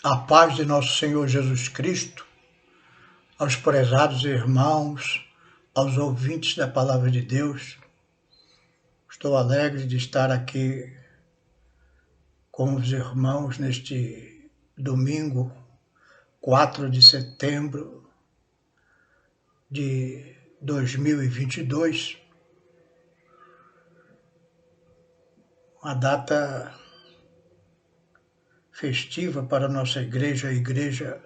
A paz de nosso Senhor Jesus Cristo, aos prezados irmãos, aos ouvintes da Palavra de Deus. Estou alegre de estar aqui com os irmãos neste domingo, 4 de setembro de 2022, uma data festiva para a nossa igreja, a Igreja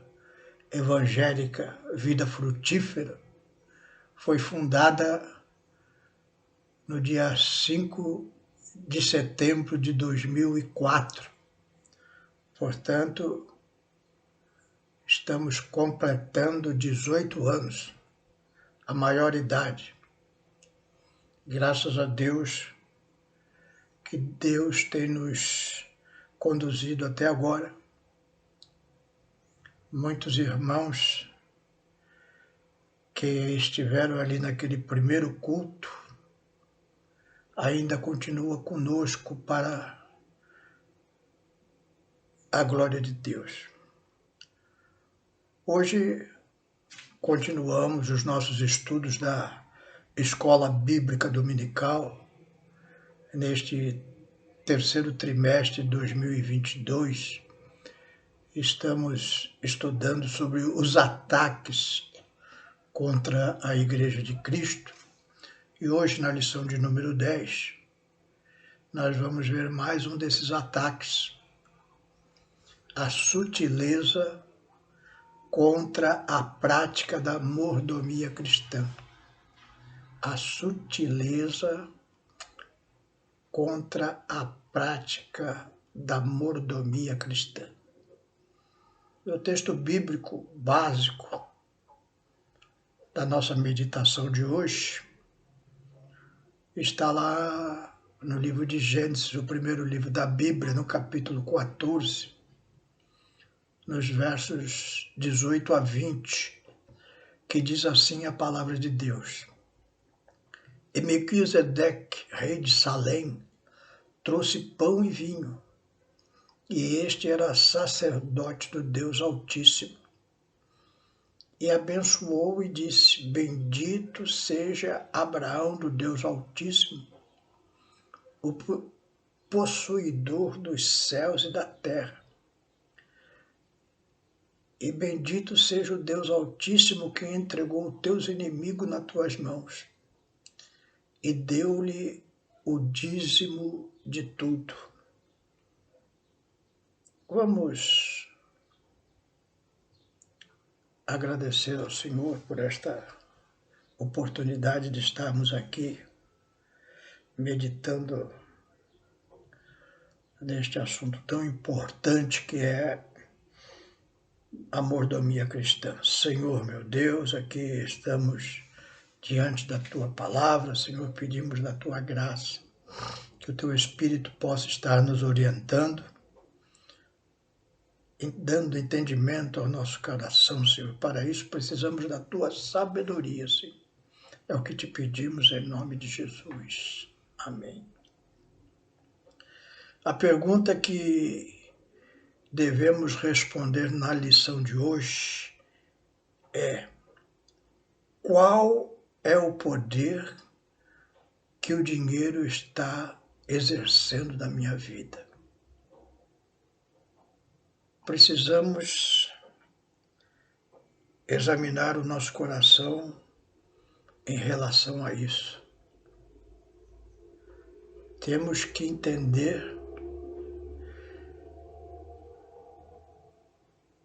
Evangélica Vida Frutífera. Foi fundada no dia 5 de setembro de 2004. Portanto, estamos completando 18 anos, a maioridade. Graças a Deus, que Deus tem nos conduzido até agora. Muitos irmãos que estiveram ali naquele primeiro culto ainda continuam conosco para a glória de Deus. Hoje continuamos os nossos estudos da Escola Bíblica Dominical neste terceiro trimestre de 2022. Estamos estudando sobre os ataques contra a Igreja de Cristo e hoje, na lição de número 10, nós vamos ver mais um desses ataques, a sutileza contra a prática da mordomia cristã. A sutileza contra a prática da mordomia cristã. O texto bíblico básico da nossa meditação de hoje está lá no livro de Gênesis, o primeiro livro da Bíblia, no capítulo 14, nos versos 18 a 20, que diz assim a palavra de Deus. E Melquisedeque, rei de Salém, trouxe pão e vinho, e este era sacerdote do Deus Altíssimo. E abençoou e disse, bendito seja Abraão do Deus Altíssimo, o possuidor dos céus e da terra. E bendito seja o Deus Altíssimo que entregou os teus inimigos nas tuas mãos e deu-lhe o dízimo de tudo. Vamos agradecer ao Senhor por esta oportunidade de estarmos aqui meditando neste assunto tão importante que é a mordomia cristã. Senhor, meu Deus, aqui estamos diante da Tua palavra, Senhor, pedimos da Tua graça, que o Teu Espírito possa estar nos orientando, dando entendimento ao nosso coração, Senhor. Para isso precisamos da Tua sabedoria, Senhor. É o que te pedimos em nome de Jesus. Amém. A pergunta que devemos responder na lição de hoje é: qual é o poder que o dinheiro está exercendo na minha vida? Precisamos examinar o nosso coração em relação a isso. Temos que entender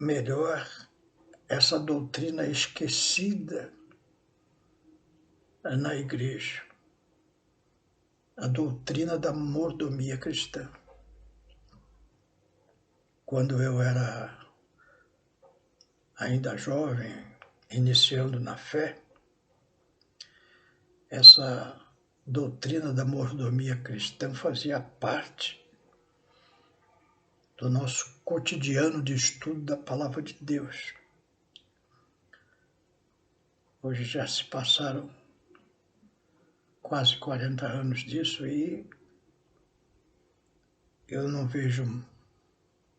melhor essa doutrina esquecida na igreja, a doutrina da mordomia cristã. Quando eu era ainda jovem, iniciando na fé, essa doutrina da mordomia cristã fazia parte do nosso cotidiano de estudo da Palavra de Deus. Hoje já se passaram quase 40 anos disso e eu não vejo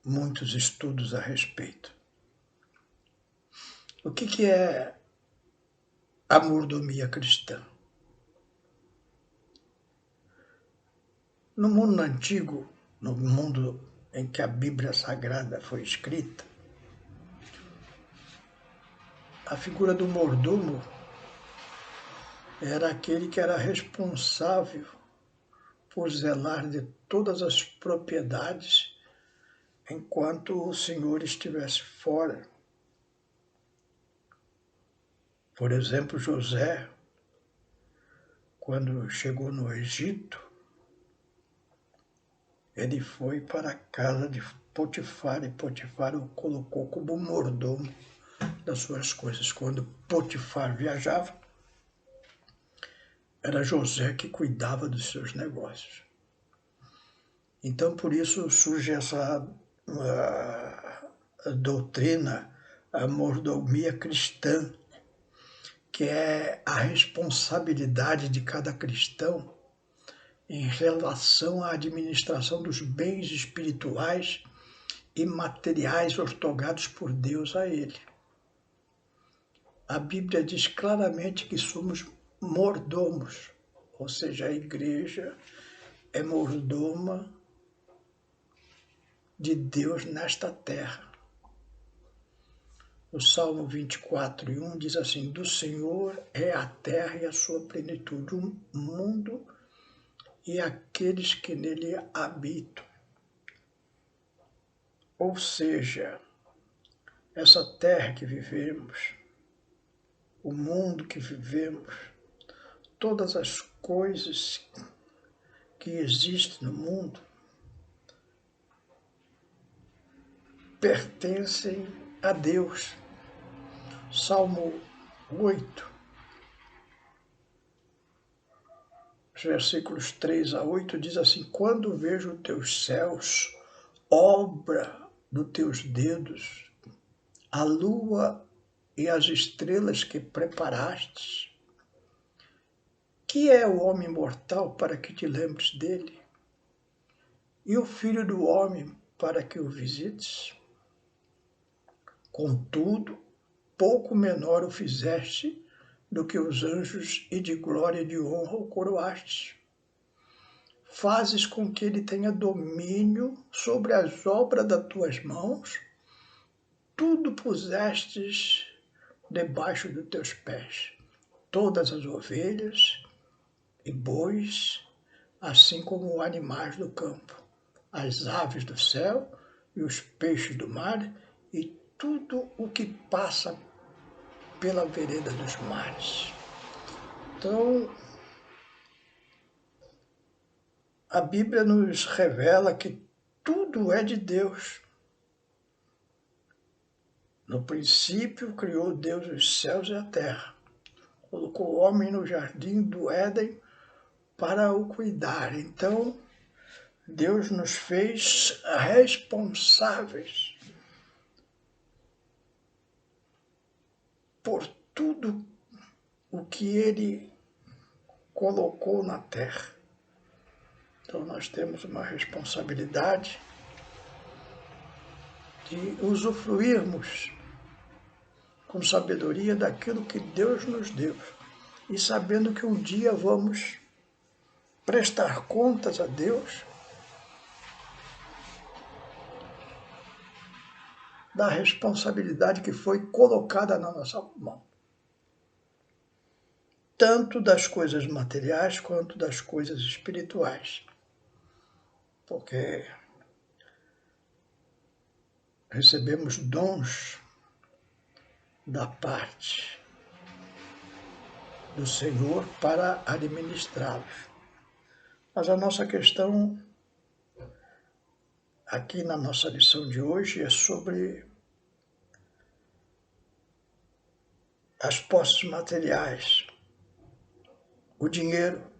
muitos estudos a respeito. O que é a mordomia cristã? No mundo antigo, no mundo em que a Bíblia Sagrada foi escrita, a figura do mordomo era aquele que era responsável por zelar de todas as propriedades enquanto o senhor estivesse fora. Por exemplo, José, quando chegou no Egito, ele foi para a casa de Potifar e Potifar o colocou como mordomo das suas coisas. Quando Potifar viajava, era José que cuidava dos seus negócios. Então, por isso surge essa doutrina, a mordomia cristã, que é a responsabilidade de cada cristão em relação à administração dos bens espirituais e materiais outorgados por Deus a ele. A Bíblia diz claramente que somos mordomos, ou seja, a igreja é mordoma de Deus nesta terra. O Salmo 24:1 diz assim: do Senhor é a terra e a sua plenitude, o mundo e aqueles que nele habitam. Ou seja, essa terra que vivemos, o mundo que vivemos, todas as coisas que existem no mundo pertencem a Deus. Salmo 8, os versículos 3 a 8 diz assim: quando vejo teus céus, obra dos teus dedos, a lua e as estrelas que preparastes, que é o homem mortal para que te lembres dele? E o filho do homem para que o visites? Contudo, pouco menor o fizeste do que os anjos, e de glória e de honra o coroaste. Fazes com que ele tenha domínio sobre as obras das tuas mãos, tudo pusestes debaixo dos teus pés, todas as ovelhas e bois, assim como os animais do campo, as aves do céu e os peixes do mar, e tudo o que passa pela vereda dos mares. Então, a Bíblia nos revela que tudo é de Deus. No princípio, criou Deus os céus e a terra. Colocou o homem no jardim do Éden para o cuidar. Então, Deus nos fez responsáveis por tudo o que Ele colocou na terra. Então, nós temos uma responsabilidade de usufruirmos com sabedoria daquilo que Deus nos deu, e sabendo que um dia vamos prestar contas a Deus da responsabilidade que foi colocada na nossa mão, tanto das coisas materiais quanto das coisas espirituais, porque recebemos dons da parte do Senhor para administrá-los. Mas a nossa questão aqui na nossa lição de hoje é sobre as posses materiais, o dinheiro.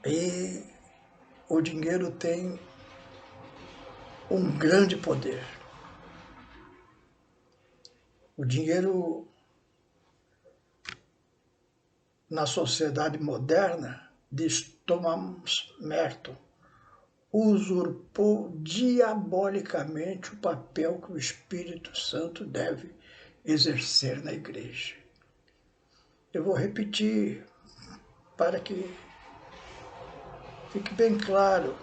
E o dinheiro tem um grande poder. O dinheiro, na sociedade moderna, diz Thomas Merton, usurpou diabolicamente o papel que o Espírito Santo deve exercer na igreja. Eu vou repetir para que fique bem claro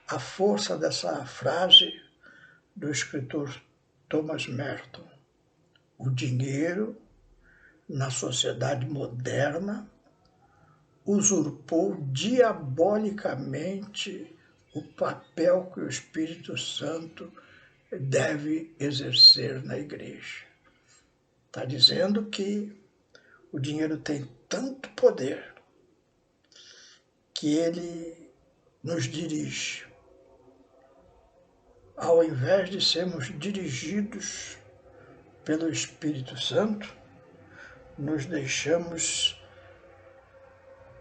a força dessa frase do escritor Thomas Merton. O dinheiro, na sociedade moderna, usurpou diabolicamente o papel que o Espírito Santo deve exercer na igreja. Está dizendo que o dinheiro tem tanto poder que ele nos dirige. Ao invés de sermos dirigidos pelo Espírito Santo, nos deixamos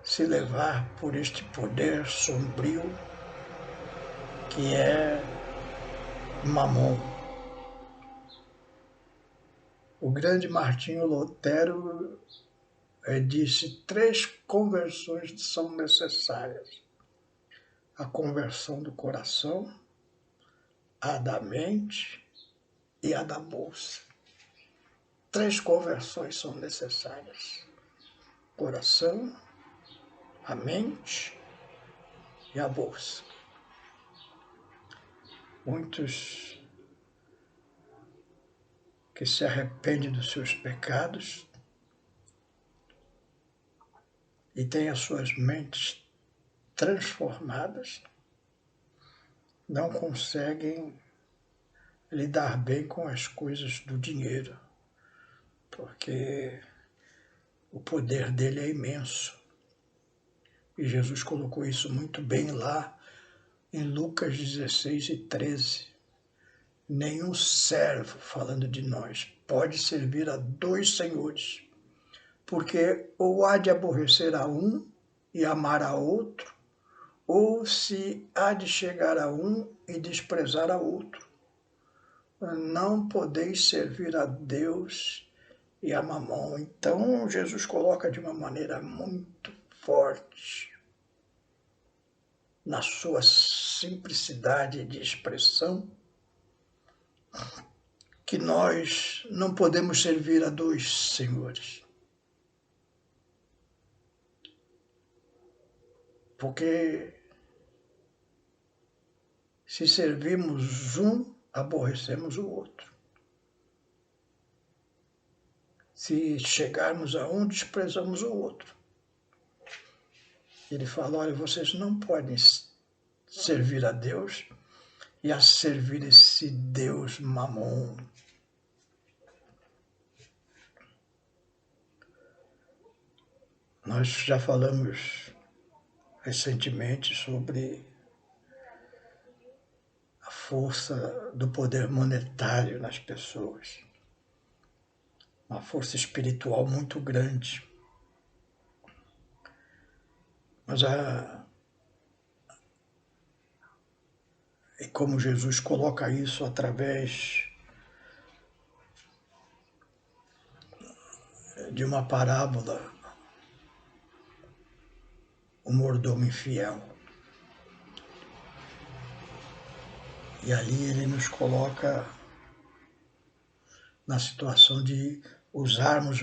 se levar por este poder sombrio que é Mamon. O grande Martinho Lutero disse: 3 conversões são necessárias. A conversão do coração, a da mente e a da bolsa. 3 conversões são necessárias: coração, a mente e a bolsa. Muitos que se arrependem dos seus pecados e têm as suas mentes transformadas, não conseguem lidar bem com as coisas do dinheiro, porque o poder dele é imenso. E Jesus colocou isso muito bem lá em Lucas 16:13. Nenhum servo, falando de nós, pode servir a 2 senhores, porque ou há de aborrecer a um e amar a outro, ou se há de chegar a um e desprezar a outro. Não podeis servir a Deus e a Mamon. Então, Jesus coloca de uma maneira muito forte, na sua simplicidade de expressão, que nós não podemos servir a 2 senhores. Porque se servirmos um, aborrecemos o outro. Se chegarmos a um, desprezamos o outro. Ele fala: olha, vocês não podem servir a Deus e a servir esse Deus Mamon. Nós já falamos recentemente sobre a força do poder monetário nas pessoas. Uma força espiritual muito grande. Mas e como Jesus coloca isso através de uma parábola, o mordomo infiel. E ali ele nos coloca na situação de usarmos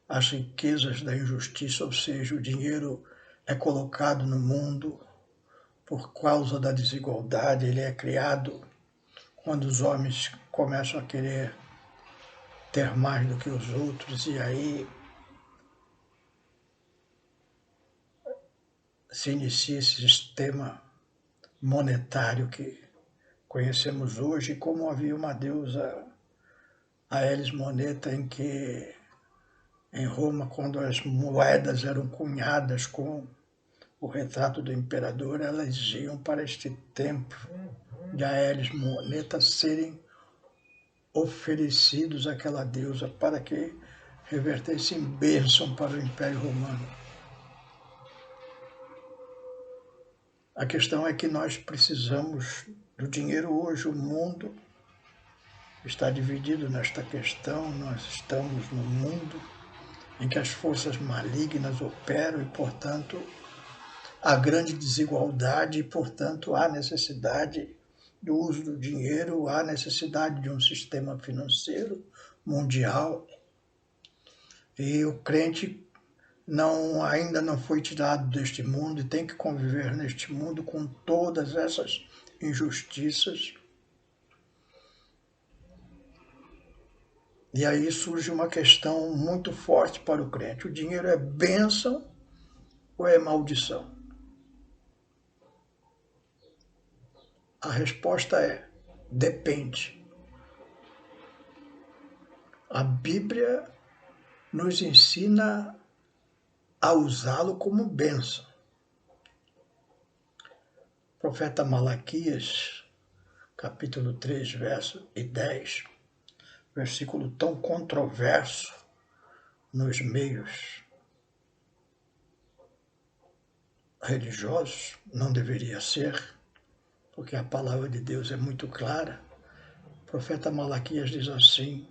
as riquezas da injustiça, ou seja, o dinheiro é colocado no mundo por causa da desigualdade, ele é criado quando os homens começam a querer ter mais do que os outros, e aí se inicia esse sistema monetário que conhecemos hoje, como havia uma deusa, a Elis Moneta, em que em Roma, quando as moedas eram cunhadas com o retrato do imperador, elas iam para este templo de Aelis Moneta serem oferecidos àquela deusa para que revertessem bênção para o Império Romano. A questão é que nós precisamos do dinheiro hoje. O mundo está dividido nesta questão. Nós estamos no mundo em que as forças malignas operam e, portanto, há grande desigualdade e, portanto, há necessidade do uso do dinheiro, há necessidade de um sistema financeiro mundial. E o crente ainda não foi tirado deste mundo e tem que conviver neste mundo com todas essas injustiças. E aí surge uma questão muito forte para o crente: o dinheiro é bênção ou é maldição? A resposta é: depende. A Bíblia nos ensina a usá-lo como bênção. O profeta Malaquias, capítulo 3, verso 10, versículo tão controverso nos meios religiosos, não deveria ser, porque a palavra de Deus é muito clara. O profeta Malaquias diz assim,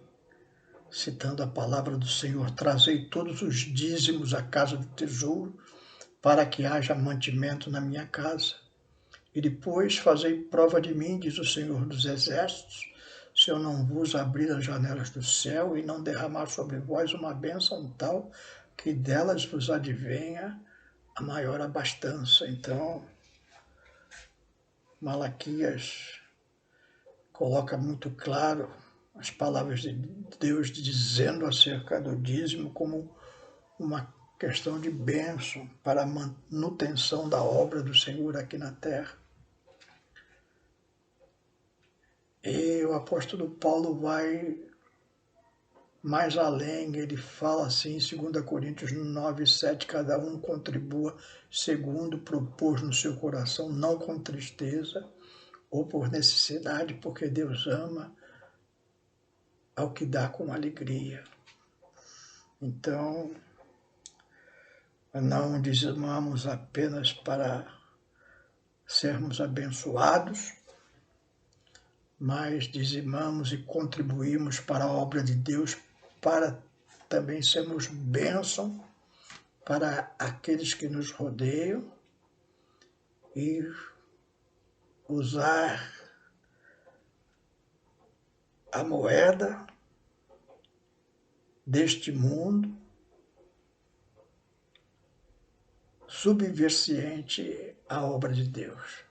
citando a palavra do Senhor: trazei todos os dízimos à casa do tesouro, para que haja mantimento na minha casa. E depois fazei prova de mim, diz o Senhor dos Exércitos, se eu não vos abrir as janelas do céu e não derramar sobre vós uma bênção tal, que delas vos advenha a maior abastança. Então, Malaquias coloca muito claro as palavras de Deus dizendo acerca do dízimo como uma questão de bênção para a manutenção da obra do Senhor aqui na terra. E o apóstolo Paulo vai mais além, ele fala assim em 2 Coríntios 9, 7, cada um contribua segundo propôs no seu coração, não com tristeza ou por necessidade, porque Deus ama ao que dá com alegria. Então, não dizimamos apenas para sermos abençoados, mas dizimamos e contribuímos para a obra de Deus, para também sermos bênção para aqueles que nos rodeiam e usar a moeda deste mundo subversiente à obra de Deus.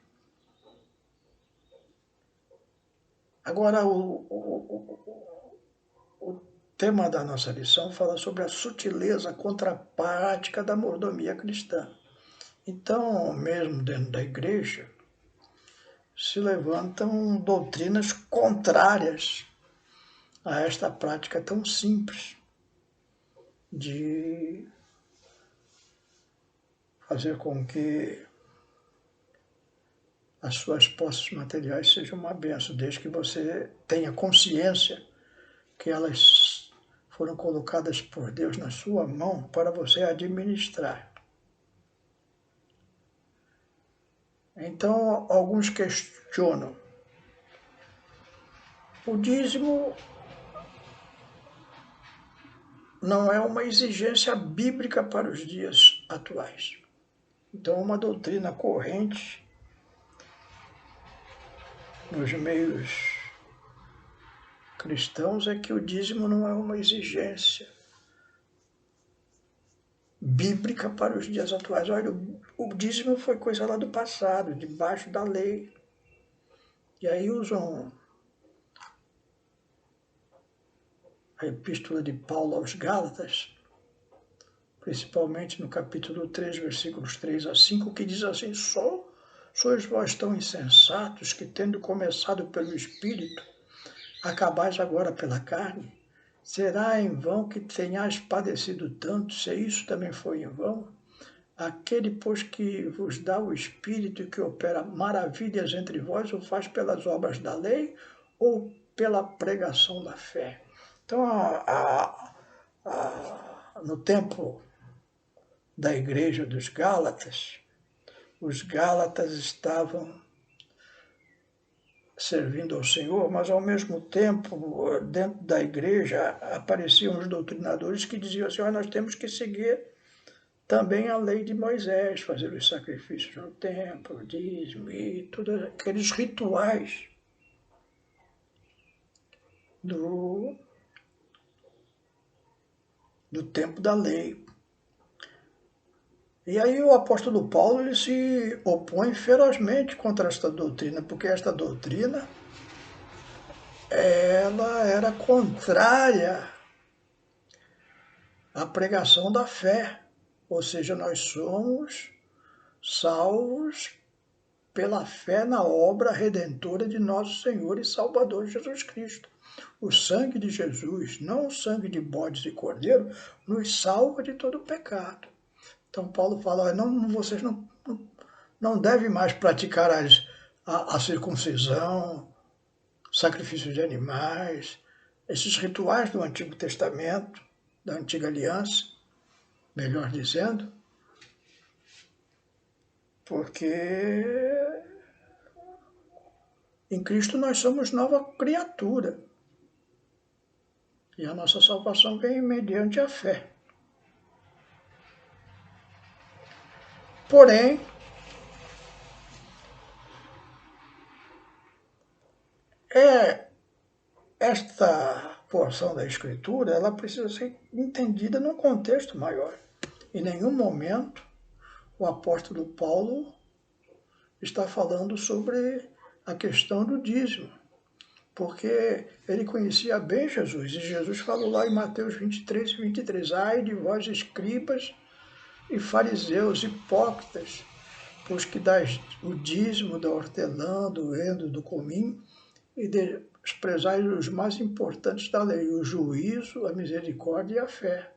Agora, o tema da nossa lição fala sobre a sutileza contra a prática da mordomia cristã. Então, mesmo dentro da igreja, se levantam doutrinas contrárias a esta prática tão simples de fazer com que as suas posses materiais sejam uma benção, desde que você tenha consciência que elas foram colocadas por Deus na sua mão para você administrar. Então, alguns questionam: o dízimo não é uma exigência bíblica para os dias atuais. Então, uma doutrina corrente nos meios cristãos é que o dízimo não é uma exigência bíblica para os dias atuais. Olha, o dízimo foi coisa lá do passado, debaixo da lei. E aí usam a epístola de Paulo aos Gálatas, principalmente no capítulo 3, versículos 3 a 5, que diz assim: sois vós tão insensatos que, tendo começado pelo Espírito, acabais agora pela carne? Será em vão que tenhais padecido tanto, se isso também foi em vão? Aquele, pois, que vos dá o Espírito e que opera maravilhas entre vós, o faz pelas obras da lei ou pela pregação da fé? Então, no tempo da igreja dos Gálatas, os Gálatas estavam servindo ao Senhor, mas ao mesmo tempo, dentro da igreja, apareciam os doutrinadores que diziam assim, nós temos que seguir também a lei de Moisés, fazer os sacrifícios no templo, dízimo e todos aqueles rituais do tempo da lei. E aí o apóstolo Paulo ele se opõe ferozmente contra esta doutrina, porque esta doutrina ela era contrária à pregação da fé, ou seja, nós somos salvos pela fé na obra redentora de nosso Senhor e Salvador Jesus Cristo. O sangue de Jesus, não o sangue de bodes e cordeiro, nos salva de todo pecado. Então Paulo fala, vocês não devem mais praticar a circuncisão, sacrifício de animais, esses rituais do Antigo Testamento, da Antiga Aliança, melhor dizendo, porque em Cristo nós somos nova criatura. E a nossa salvação vem mediante a fé. Porém, esta porção da Escritura ela precisa ser entendida num contexto maior. Em nenhum momento o apóstolo Paulo está falando sobre a questão do dízimo, porque ele conhecia bem Jesus, e Jesus falou lá em Mateus 23, 23, ai de vós escribas e fariseus hipócritas, pois que dais o dízimo da hortelã, do endo, do cominho, e desprezais os mais importantes da lei, o juízo, a misericórdia e a fé.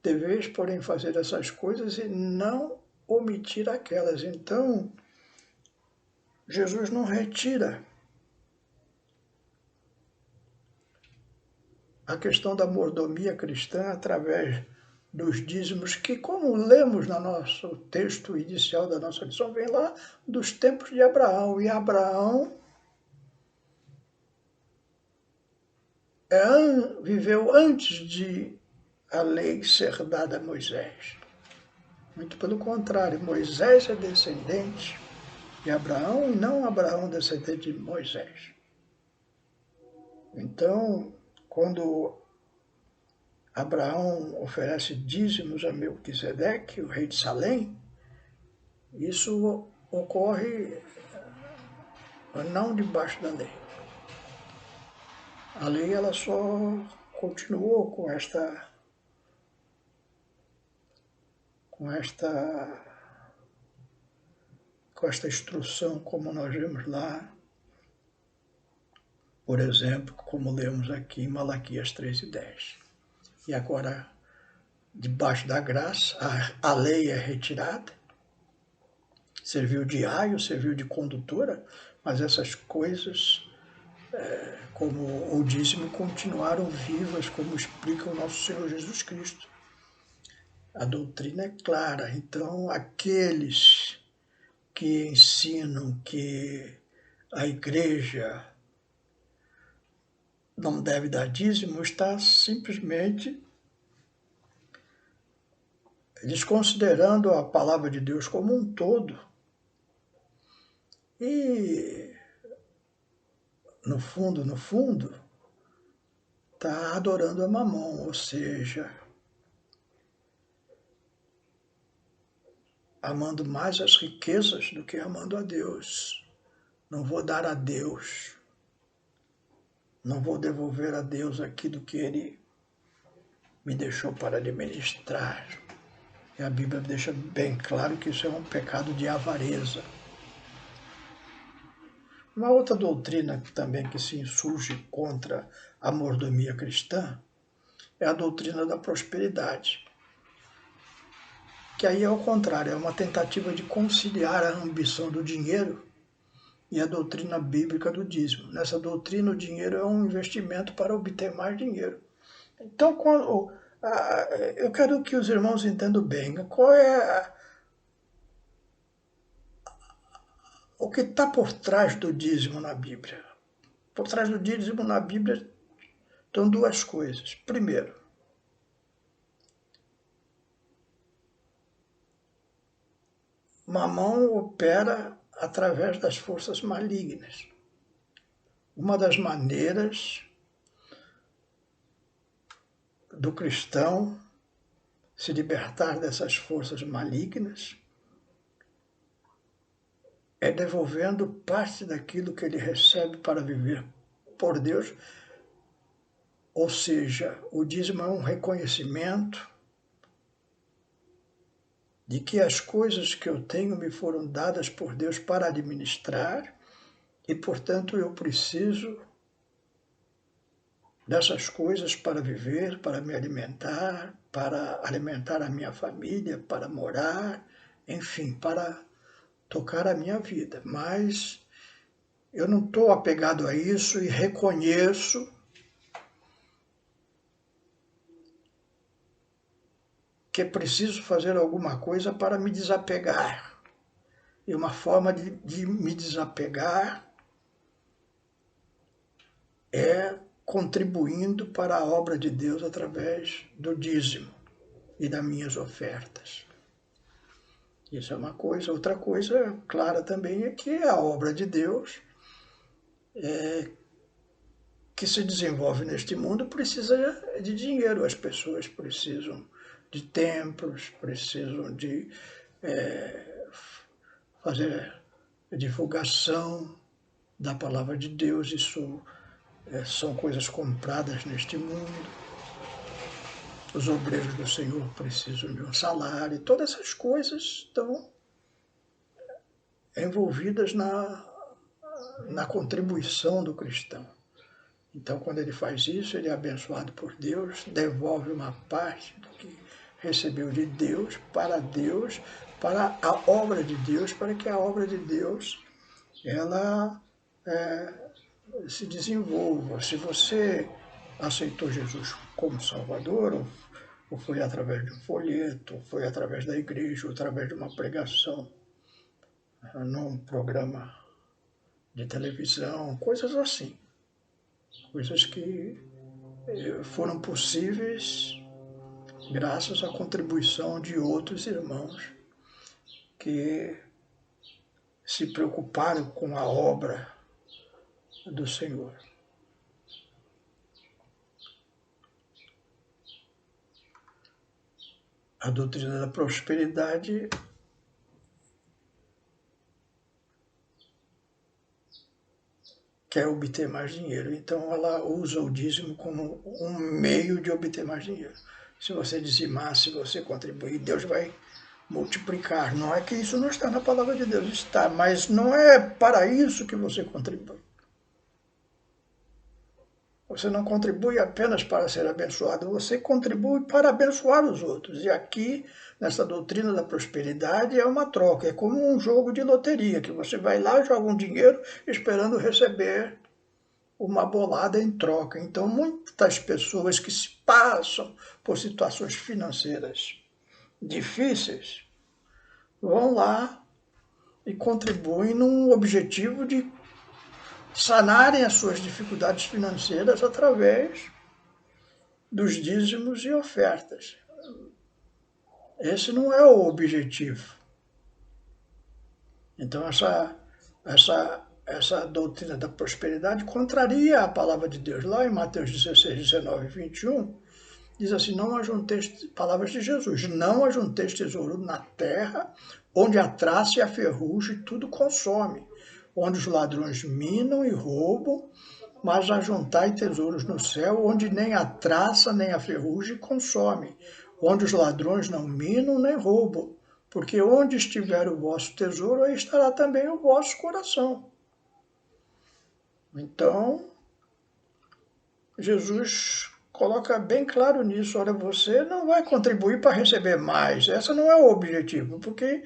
Deveis, porém, fazer essas coisas e não omitir aquelas. Então, Jesus não retira a questão da mordomia cristã através dos dízimos, que, como lemos no nosso texto inicial da nossa lição, vem lá dos tempos de Abraão. E Abraão viveu antes de a lei ser dada a Moisés. Muito pelo contrário, Moisés é descendente de Abraão e não Abraão descendente de Moisés. Então, quando Abraão oferece dízimos a Melquisedeque, o rei de Salém, isso ocorre não debaixo da lei. A lei ela só continuou com esta instrução, como nós vemos lá, por exemplo, como lemos aqui em Malaquias 3:10. E agora, debaixo da graça, a lei é retirada, serviu de aio, serviu de condutora, mas essas coisas, como o dízimo, continuaram vivas, como explica o nosso Senhor Jesus Cristo. A doutrina é clara, então aqueles que ensinam que a igreja não deve dar dízimo está simplesmente desconsiderando a palavra de Deus como um todo e, no fundo, está adorando a Mamon, ou seja, amando mais as riquezas do que amando a Deus. Não vou dar a Deus, não vou devolver a Deus aquilo que Ele me deixou para administrar. E a Bíblia deixa bem claro que isso é um pecado de avareza. Uma outra doutrina também que se insurge contra a mordomia cristã é a doutrina da prosperidade, que aí é o contrário, é uma tentativa de conciliar a ambição do dinheiro e a doutrina bíblica do dízimo. Nessa doutrina, o dinheiro é um investimento para obter mais dinheiro. Então, eu quero que os irmãos entendam bem qual é o que está por trás do dízimo na Bíblia? Por trás do dízimo na Bíblia estão duas coisas. Primeiro, Mamão opera através das forças malignas. Uma das maneiras do cristão se libertar dessas forças malignas é devolvendo parte daquilo que ele recebe para viver por Deus. Ou seja, o dízimo é um reconhecimento de que as coisas que eu tenho me foram dadas por Deus para administrar e, portanto, eu preciso dessas coisas para viver, para me alimentar, para alimentar a minha família, para morar, enfim, para tocar a minha vida. Mas eu não estou apegado a isso e reconheço que é preciso fazer alguma coisa para me desapegar. E uma forma de me desapegar é contribuindo para a obra de Deus através do dízimo e das minhas ofertas. Isso é uma coisa. Outra coisa clara também é que a obra de Deus que se desenvolve neste mundo precisa de dinheiro. As pessoas precisam de templos, precisam de fazer divulgação da palavra de Deus. Isso são coisas compradas neste mundo. Os obreiros do Senhor precisam de um salário. Todas essas coisas estão envolvidas na contribuição do cristão. Então, quando ele faz isso, ele é abençoado por Deus, devolve uma parte do que recebeu de Deus, para a obra de Deus, para que a obra de Deus ela se desenvolva. Se você aceitou Jesus como Salvador, ou foi através de um folheto, ou foi através da igreja, ou através de uma pregação num programa de televisão, coisas assim. Coisas que foram possíveis graças à contribuição de outros irmãos que se preocuparam com a obra do Senhor. A doutrina da prosperidade quer obter mais dinheiro, então ela usa o dízimo como um meio de obter mais dinheiro. Se você dizimar, se você contribuir, Deus vai multiplicar. Não é que isso não está na palavra de Deus, está, mas não é para isso que você contribui. Você não contribui apenas para ser abençoado, você contribui para abençoar os outros. E aqui, nessa doutrina da prosperidade, é uma troca, é como um jogo de loteria, que você vai lá e joga um dinheiro esperando receber uma bolada em troca. Então, muitas pessoas que se passam por situações financeiras difíceis vão lá e contribuem num objetivo de sanarem as suas dificuldades financeiras através dos dízimos e ofertas. Esse não é o objetivo. Então, essa doutrina da prosperidade contraria a palavra de Deus. Lá em Mateus 16, 19 e 21, diz assim, não ajunteis, palavras de Jesus, não ajunteis tesouro na terra, onde a traça e a ferrugem tudo consome, onde os ladrões minam e roubam, mas ajuntai tesouros no céu, onde nem a traça nem a ferrugem consome, onde os ladrões não minam nem roubam, porque onde estiver o vosso tesouro, aí estará também o vosso coração. Então, Jesus coloca bem claro nisso, olha, você não vai contribuir para receber mais, esse não é o objetivo, porque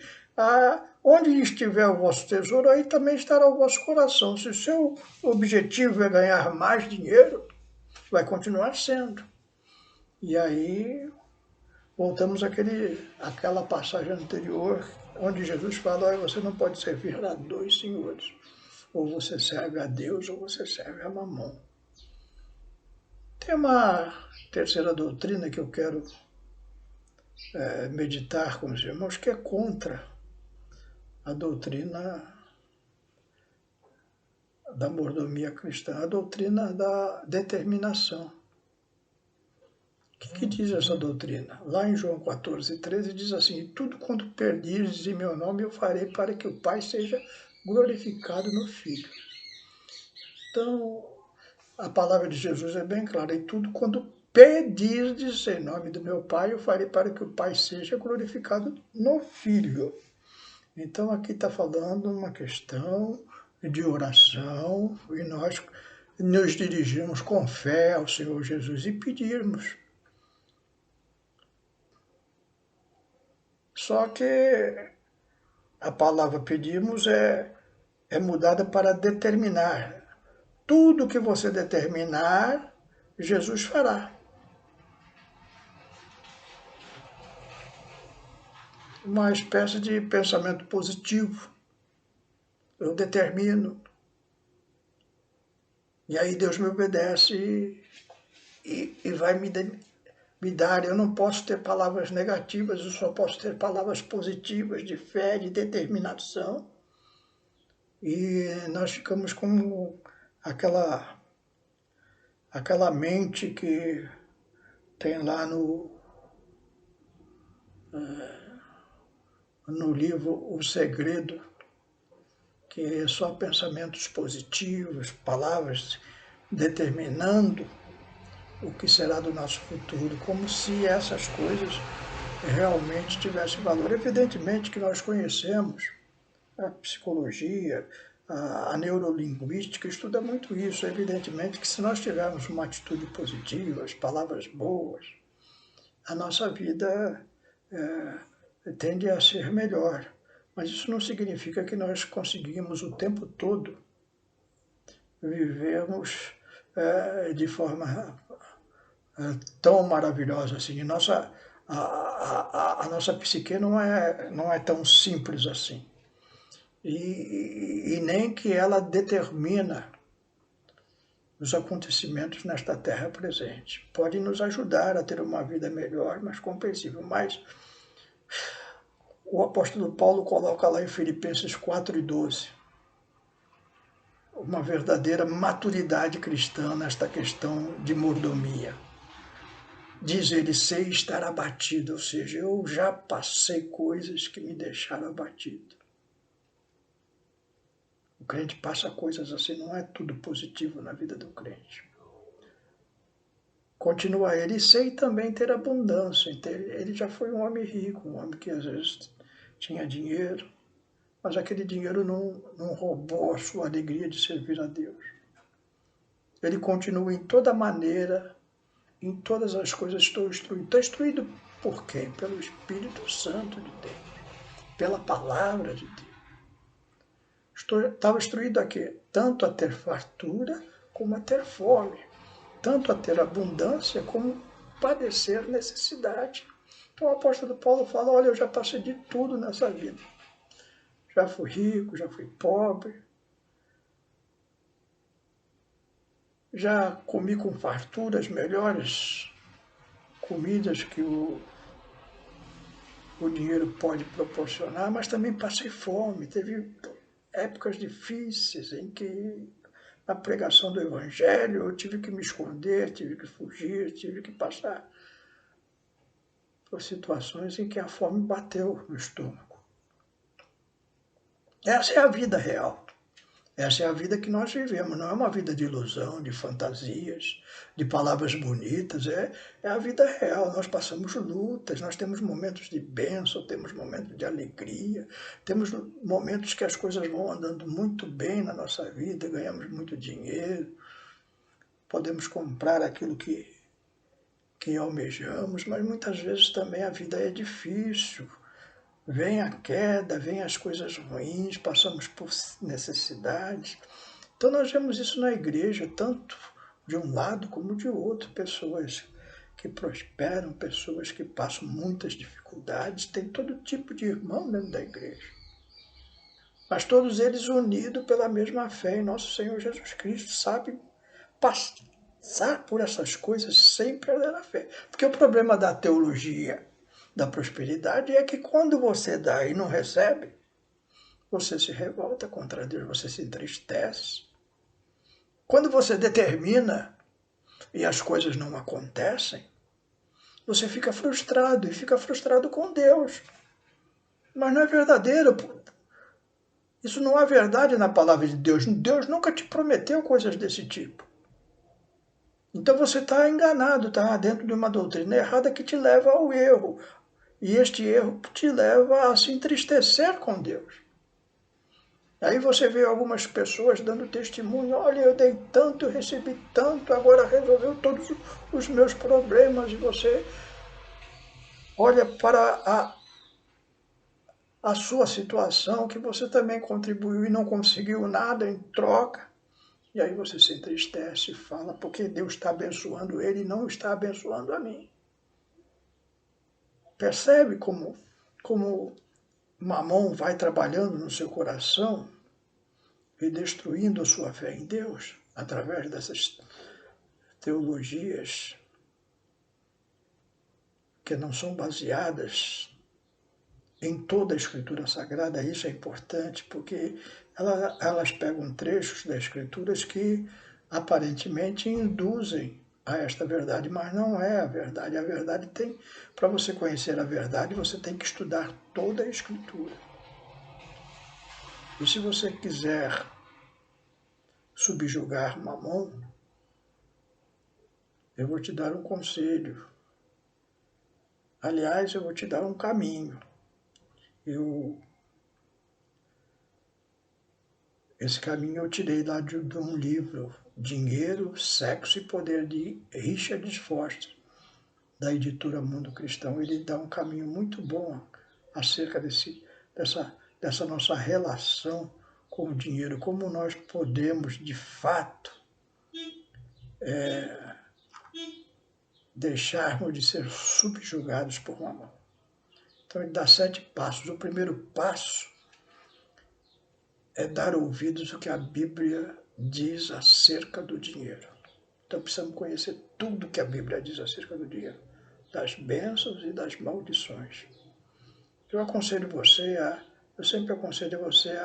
onde estiver o vosso tesouro, aí também estará o vosso coração. Se o seu objetivo é ganhar mais dinheiro, vai continuar sendo. E aí Voltamos àquela passagem anterior, onde Jesus fala, olha, você não pode servir a dois senhores. Ou você serve a Deus, ou você serve a Mamon. Tem uma terceira doutrina que eu quero meditar com os irmãos, que é contra a doutrina da mordomia cristã, a doutrina da determinação. O que diz essa doutrina? Lá em João 14:13 diz assim, tudo quanto perdires em meu nome eu farei para que o Pai seja glorificado no Filho. Então, a palavra de Jesus é bem clara, e tudo quanto pedirdes em nome do meu Pai eu farei para que o Pai seja glorificado no Filho. Então aqui está falando uma questão de oração, e nós nos dirigimos com fé ao Senhor Jesus e pedirmos. Só que a palavra pedimos é mudada para determinar. Tudo que você determinar, Jesus fará. Uma espécie de pensamento positivo. Eu determino. E aí Deus me obedece e vai me dar. Eu não posso ter palavras negativas, eu só posso ter palavras positivas, de fé, de determinação. E nós ficamos como aquela mente que tem lá no livro O Segredo, que é só pensamentos positivos, palavras determinando o que será do nosso futuro, como se essas coisas realmente tivessem valor. Evidentemente que nós conhecemos a psicologia, a neurolinguística estuda muito isso. Evidentemente que se nós tivermos uma atitude positiva, as palavras boas, a nossa vida tende a ser melhor. Mas isso não significa que nós conseguimos o tempo todo vivermos de forma tão maravilhosa assim. A nossa psique não é tão simples assim. E nem que ela determina os acontecimentos nesta terra presente. Pode nos ajudar a ter uma vida melhor, mais compreensível. Mas o apóstolo Paulo coloca lá em Filipenses 4:12 uma verdadeira maturidade cristã nesta questão de mordomia. Diz ele, sei estar abatido, ou seja, eu já passei coisas que me deixaram abatido. O crente passa coisas assim, não é tudo positivo na vida do crente. Continua ele, sei também ter abundância. Ele já foi um homem rico, um homem que às vezes tinha dinheiro, mas aquele dinheiro não roubou a sua alegria de servir a Deus. Ele continua em toda maneira, em todas as coisas estou instruído. Está instruído por quem? Pelo Espírito Santo de Deus, pela palavra de Deus. Estava instruído a quê? Tanto a ter fartura como a ter fome. Tanto a ter abundância como padecer necessidade. Então o apóstolo Paulo fala, olha, eu já passei de tudo nessa vida. Já fui rico, já fui pobre. Já comi com fartura as melhores comidas que o dinheiro pode proporcionar, mas também passei fome. Teve épocas difíceis em que na pregação do Evangelho eu tive que me esconder, tive que fugir, tive que passar por situações em que a fome bateu no estômago. Essa é a vida real. Essa é a vida que nós vivemos, não é uma vida de ilusão, de fantasias, de palavras bonitas, é a vida real. Nós passamos lutas, nós temos momentos de bênção, temos momentos de alegria, temos momentos que as coisas vão andando muito bem na nossa vida, ganhamos muito dinheiro, podemos comprar aquilo que almejamos, mas muitas vezes também a vida é difícil. Vem a queda, vem as coisas ruins, passamos por necessidades. Então nós vemos isso na igreja, tanto de um lado como de outro, pessoas que prosperam, pessoas que passam muitas dificuldades, tem todo tipo de irmão dentro da igreja. Mas todos eles unidos pela mesma fé em nosso Senhor Jesus Cristo, sabem passar por essas coisas sem perder a fé. Porque o problema da teologia da prosperidade é que quando você dá e não recebe, você se revolta contra Deus, você se entristece. Quando você determina e as coisas não acontecem, você fica frustrado, e fica frustrado com Deus. Mas não é verdadeiro. Isso não é verdade na palavra de Deus. Deus nunca te prometeu coisas desse tipo. Então você está enganado, está dentro de uma doutrina errada que te leva ao erro. E este erro te leva a se entristecer com Deus. Aí você vê algumas pessoas dando testemunho, olha, eu dei tanto, eu recebi tanto, agora resolveu todos os meus problemas, e você olha para a sua situação, que você também contribuiu e não conseguiu nada em troca, e aí você se entristece e fala, porque Deus está abençoando ele e não está abençoando a mim. Percebe como Mamon vai trabalhando no seu coração e destruindo a sua fé em Deus através dessas teologias que não são baseadas em toda a Escritura Sagrada. Isso é importante, porque elas pegam trechos das Escrituras que aparentemente induzem a esta verdade, mas não é a verdade. A verdade tem, para você conhecer a verdade, você tem que estudar toda a Escritura. E se você quiser subjugar Mamon, eu vou te dar um conselho. Aliás, eu vou te dar um caminho. Esse caminho eu tirei lá de um livro, Dinheiro, Sexo e Poder, de Richard Foster, da editora Mundo Cristão. Ele dá um caminho muito bom acerca dessa nossa relação com o dinheiro, como nós podemos, de fato, deixarmos de ser subjugados por Mamon. Então ele dá 7 passos. O primeiro passo é dar ouvidos ao que a Bíblia diz acerca do dinheiro. Então precisamos conhecer tudo que a Bíblia diz acerca do dinheiro, das bênçãos e das maldições. Eu sempre aconselho você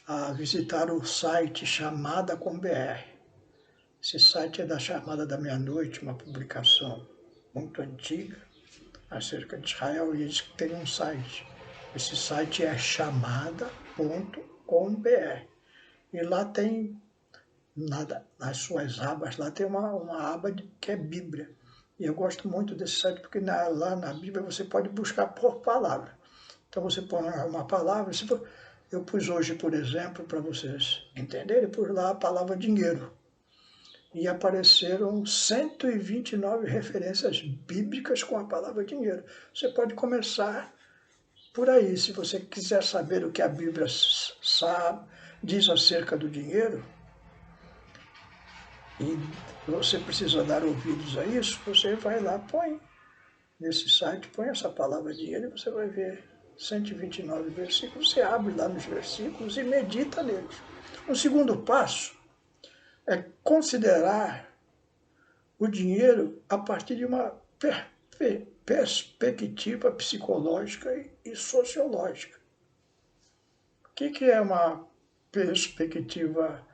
a visitar o site Chamada.com.br. Esse site é da Chamada da Meia-Noite, uma publicação muito antiga acerca de Israel, e eles têm um site. Esse site é chamada.com.br. E lá tem, nas suas abas, lá tem uma aba que é Bíblia. E eu gosto muito desse site porque lá na Bíblia você pode buscar por palavra. Então você põe uma palavra, eu pus hoje, por exemplo, para vocês entenderem, pus lá a palavra dinheiro. E apareceram 129 referências bíblicas com a palavra dinheiro. Você pode começar por aí. Se você quiser saber o que a Bíblia diz acerca do dinheiro, e você precisa dar ouvidos a isso, você vai lá, põe nesse site, põe essa palavra dinheiro e você vai ver 129 versículos. Você abre lá nos versículos e medita neles. O segundo passo é considerar o dinheiro a partir de uma perspectiva psicológica e sociológica. O que é uma perspectiva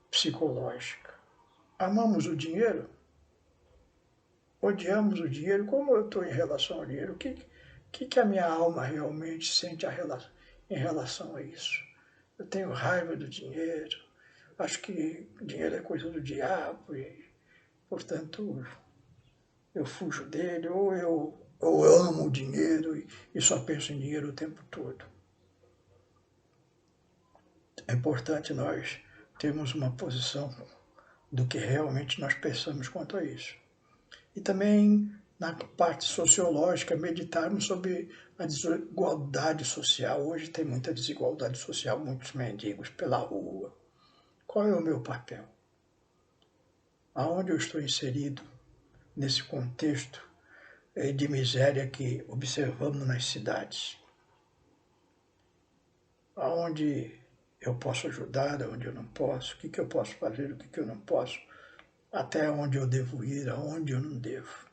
psicológica? Amamos o dinheiro? Odiamos o dinheiro? Como eu estou em relação ao dinheiro? O que a minha alma realmente sente em relação a isso? Eu tenho raiva do dinheiro, acho que dinheiro é coisa do diabo e, portanto, eu fujo dele, ou eu amo o dinheiro e só penso em dinheiro o tempo todo. É importante nós termos uma posição do que realmente nós pensamos quanto a isso. E também, na parte sociológica, meditarmos sobre a desigualdade social. Hoje tem muita desigualdade social, muitos mendigos pela rua. Qual é o meu papel? aonde eu estou inserido nesse contexto de miséria que observamos nas cidades. Aonde eu posso ajudar, aonde eu não posso, o que eu posso fazer, o que eu não posso, até onde eu devo ir, aonde eu não devo.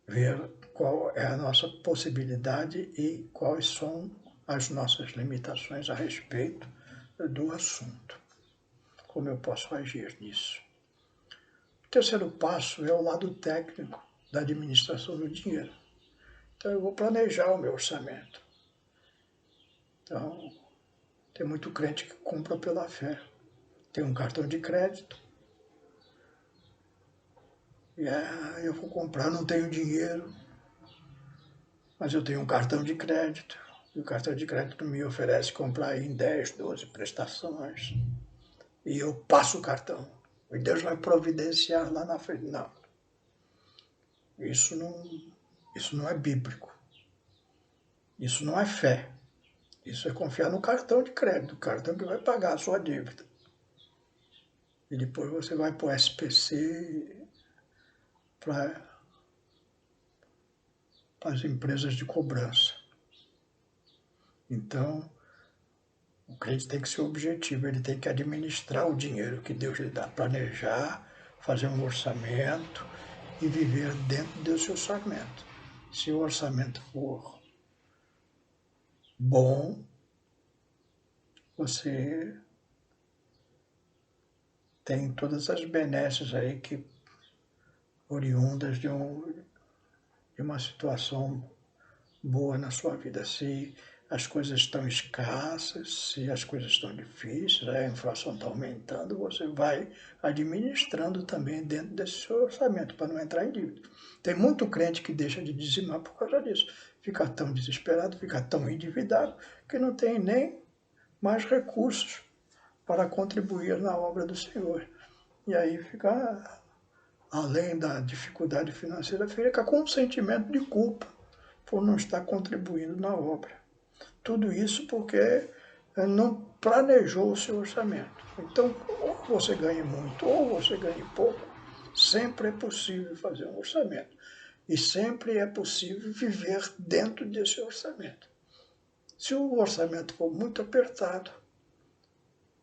Ver qual é a nossa possibilidade e quais são as nossas limitações a respeito do assunto. Como eu posso agir nisso? O terceiro passo é o lado técnico da administração do dinheiro. Então, eu vou planejar o meu orçamento. Então, tem muito crente que compra pela fé. Tem um cartão de crédito. E eu vou comprar, não tenho dinheiro, mas eu tenho um cartão de crédito. E o cartão de crédito me oferece comprar em 10, 12 prestações. E eu passo o cartão. E Deus vai providenciar lá na frente. Não. Isso não é bíblico. Isso não é fé. Isso é confiar no cartão de crédito, o cartão que vai pagar a sua dívida. E depois você vai para o SPC, para as empresas de cobrança. Então, o crente tem que ser objetivo, ele tem que administrar o dinheiro que Deus lhe dá, planejar, fazer um orçamento e viver dentro desse orçamento. Se o orçamento for bom, você tem todas as benesses aí que oriundas de uma situação boa na sua vida. Se as coisas estão escassas, se as coisas estão difíceis, a inflação está aumentando, você vai administrando também dentro desse seu orçamento, para não entrar em dívida. Tem muito crente que deixa de dizimar por causa disso. Fica tão desesperado, fica tão endividado, que não tem nem mais recursos para contribuir na obra do Senhor. E aí fica, além da dificuldade financeira, fica com um sentimento de culpa por não estar contribuindo na obra. Tudo isso porque não planejou o seu orçamento. Então, ou você ganha muito, ou você ganha pouco, sempre é possível fazer um orçamento. E sempre é possível viver dentro desse orçamento. Se o orçamento for muito apertado,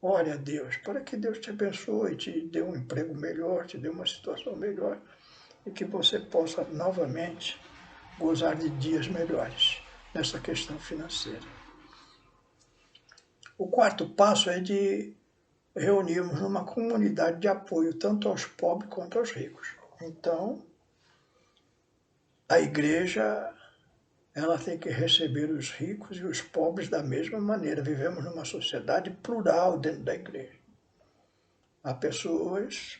ore a Deus, para que Deus te abençoe, te dê um emprego melhor, te dê uma situação melhor, e que você possa novamente gozar de dias melhores nessa questão financeira. O quarto passo é de reunirmos numa comunidade de apoio tanto aos pobres quanto aos ricos. Então, a igreja ela tem que receber os ricos e os pobres da mesma maneira. Vivemos numa sociedade plural dentro da igreja. Há pessoas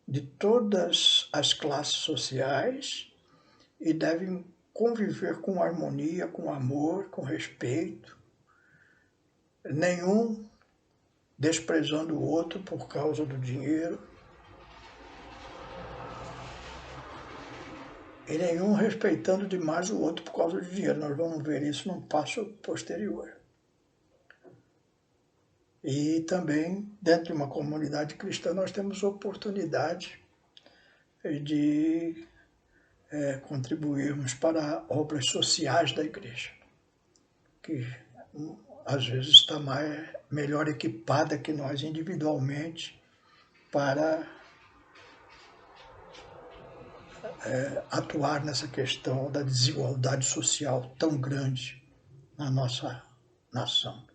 de todas as classes sociais e devem conviver com harmonia, com amor, com respeito. Nenhum desprezando o outro por causa do dinheiro. E nenhum respeitando demais o outro por causa do dinheiro. Nós vamos ver isso num passo posterior. E também, dentro de uma comunidade cristã, nós temos oportunidade de contribuirmos para obras sociais da igreja, que às vezes está melhor equipada que nós individualmente para atuar nessa questão da desigualdade social tão grande na nossa nação.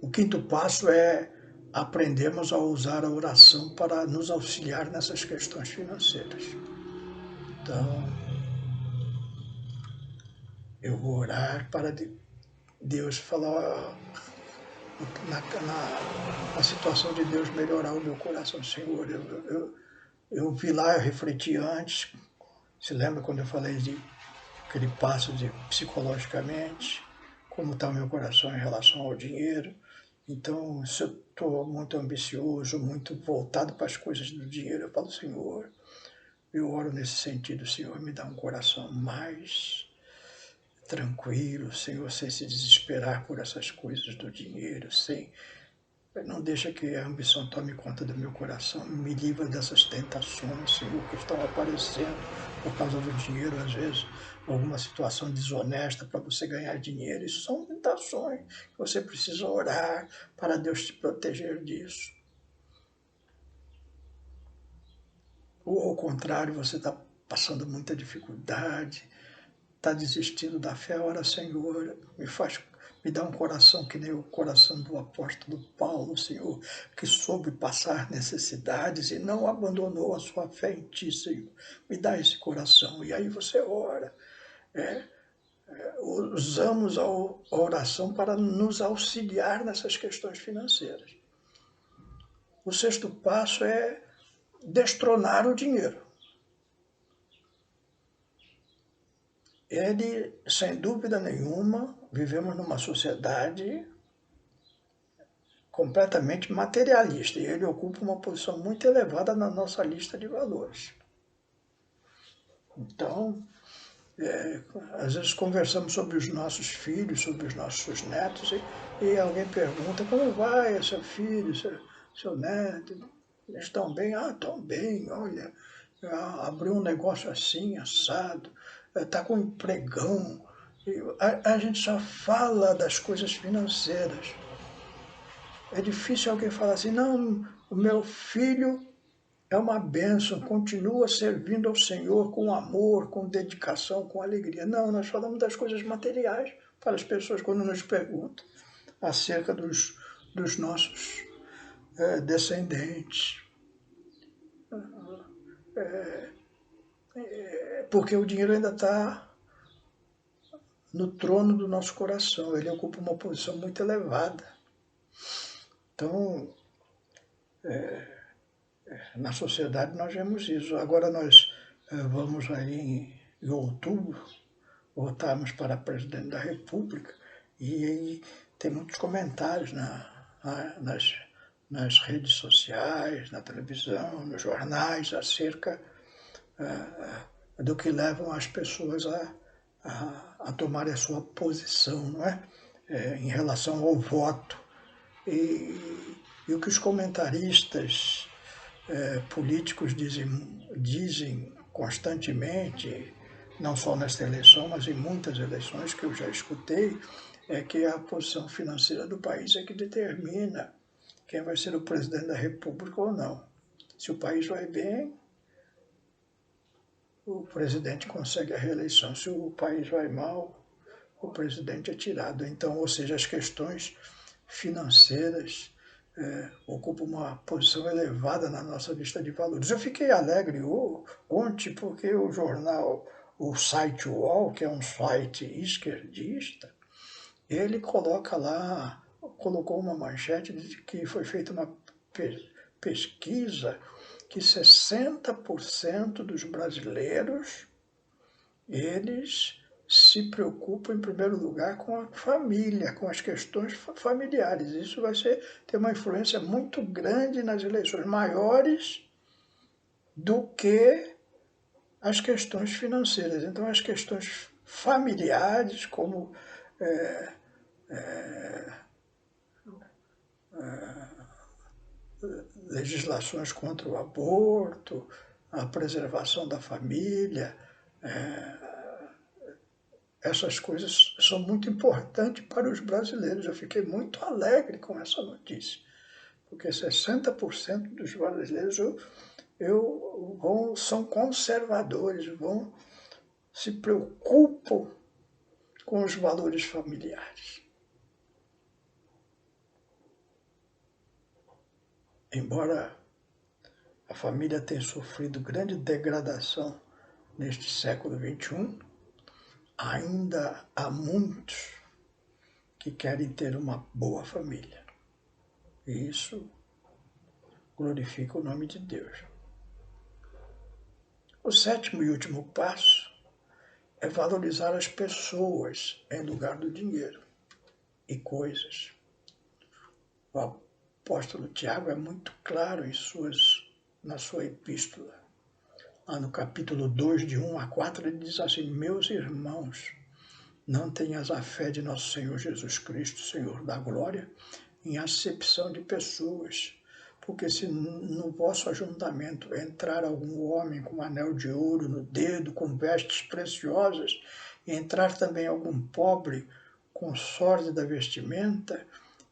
O quinto passo é aprendermos a usar a oração para nos auxiliar nessas questões financeiras. Então, eu vou orar para Deus falar na situação de Deus melhorar o meu coração. Senhor, eu vi lá, eu refleti antes. Se lembra quando eu falei de aquele passo de psicologicamente, como está o meu coração em relação ao dinheiro? Então, se eu estou muito ambicioso, muito voltado para as coisas do dinheiro, eu falo, Senhor, eu oro nesse sentido, Senhor, me dá um coração mais tranquilo, Senhor, sem se desesperar por essas coisas do dinheiro, sem... Não deixa que a ambição tome conta do meu coração, me livra dessas tentações, Senhor, que estão aparecendo por causa do dinheiro, às vezes, alguma situação desonesta para você ganhar dinheiro. Isso são tentações que você precisa orar para Deus te proteger disso. Ou ao contrário, você está passando muita dificuldade, está desistindo da fé, ora, Senhor, me dá um coração que nem o coração do apóstolo Paulo, Senhor, que soube passar necessidades e não abandonou a sua fé em Ti, Senhor. Me dá esse coração. E aí você ora. Usamos a oração para nos auxiliar nessas questões financeiras. O sexto passo é destronar o dinheiro. Ele, sem dúvida nenhuma, vivemos numa sociedade completamente materialista e ele ocupa uma posição muito elevada na nossa lista de valores. Então, às vezes conversamos sobre os nossos filhos, sobre os nossos netos e alguém pergunta: como vai seu filho, seu neto? Eles estão bem? Ah, estão bem, olha, abriu um negócio assim, assado, está com um empregão. A gente só fala das coisas financeiras. É difícil alguém falar assim: não, o meu filho é uma bênção, continua servindo ao Senhor com amor, com dedicação, com alegria. Não, nós falamos das coisas materiais para as pessoas quando nos perguntam acerca dos nossos descendentes. Porque o dinheiro ainda está no trono do nosso coração, ele ocupa uma posição muito elevada. Então, na sociedade nós vemos isso. Agora nós vamos aí em outubro, votarmos para presidente da República, e aí tem muitos comentários nas redes sociais, na televisão, nos jornais, acerca do que levam as pessoas a tomarem a sua posição, não é? Em relação ao voto. E o que os comentaristas políticos dizem constantemente, não só nesta eleição, mas em muitas eleições que eu já escutei, é que a posição financeira do país é que determina quem vai ser o presidente da República ou não. Se o país vai bem, o presidente consegue a reeleição. Se o país vai mal, o presidente é tirado. Então, ou seja, as questões financeiras ocupam uma posição elevada na nossa lista de valores. Eu fiquei alegre ontem porque o jornal, o site UOL, que é um site esquerdista, ele colocou uma manchete de que foi feita uma pesquisa que 60% dos brasileiros, eles se preocupam em primeiro lugar com a família, com as questões familiares. Isso vai ter uma influência muito grande nas eleições, maiores do que as questões financeiras. Então, as questões familiares, como legislações contra o aborto, a preservação da família, essas coisas são muito importantes para os brasileiros. Eu fiquei muito alegre com essa notícia, porque 60% dos brasileiros são conservadores, se preocupam com os valores familiares. Embora a família tenha sofrido grande degradação neste século XXI, ainda há muitos que querem ter uma boa família. E isso glorifica o nome de Deus. O sétimo e último passo é valorizar as pessoas em lugar do dinheiro e coisas. O apóstolo Tiago é muito claro na sua epístola. Lá no capítulo 2, de 1 a 4, ele diz assim: meus irmãos, Não tenhas a fé de nosso Senhor Jesus Cristo, Senhor da glória, em acepção de pessoas. Porque se no vosso ajuntamento entrar algum homem com um anel de ouro no dedo, com vestes preciosas, e entrar também algum pobre com sorte da vestimenta,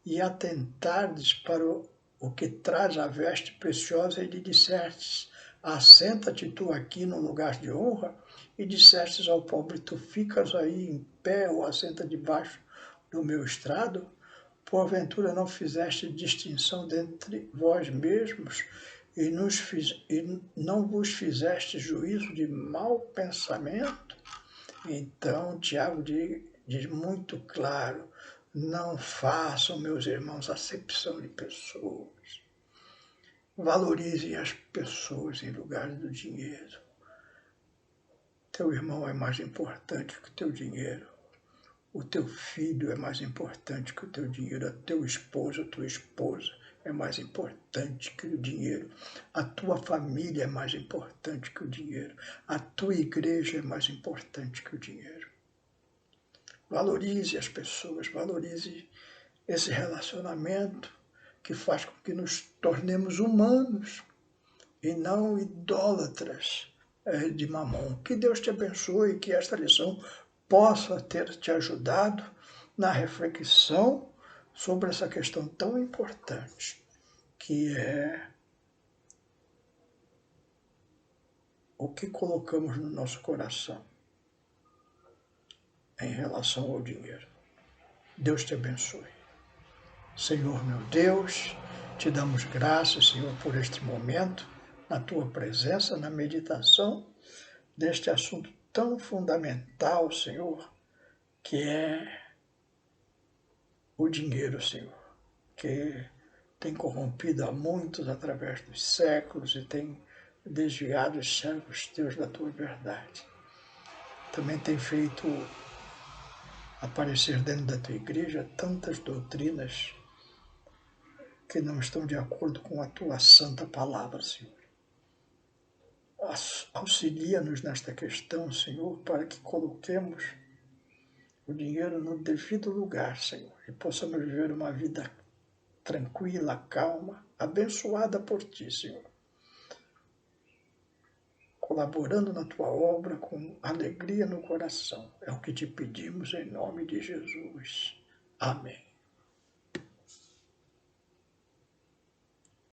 e atentardes para o que traz a veste preciosa, e lhe dissertes: assenta-te tu aqui no lugar de honra, e dissestes ao pobre: tu ficas aí em pé, ou assenta debaixo do meu estrado, porventura não fizeste distinção dentre vós mesmos, e não vos fizeste juízo de mau pensamento? Então, Tiago diz muito claro: não façam, meus irmãos, acepção de pessoas. Valorizem as pessoas em lugar do dinheiro. Teu irmão é mais importante que o teu dinheiro. O teu filho é mais importante que o teu dinheiro. O teu esposo, a tua esposa é mais importante que o dinheiro. A tua família é mais importante que o dinheiro. A tua igreja é mais importante que o dinheiro. Valorize as pessoas, valorize esse relacionamento que faz com que nos tornemos humanos e não idólatras de mamon. Que Deus te abençoe e que esta lição possa ter te ajudado na reflexão sobre essa questão tão importante, que é o que colocamos no nosso coração em relação ao dinheiro. Deus te abençoe. Senhor meu Deus, te damos graças, Senhor, por este momento, na tua presença, na meditação deste assunto tão fundamental, Senhor, que é o dinheiro, Senhor, que tem corrompido a muitos através dos séculos e tem desviado os servos teus da tua verdade. Também tem feito aparecer dentro da tua igreja tantas doutrinas que não estão de acordo com a tua santa palavra, Senhor. Auxilia-nos nesta questão, Senhor, para que coloquemos o dinheiro no devido lugar, Senhor, e possamos viver uma vida tranquila, calma, abençoada por Ti, Senhor. Colaborando na Tua obra com alegria no coração. É o que te pedimos em nome de Jesus. Amém.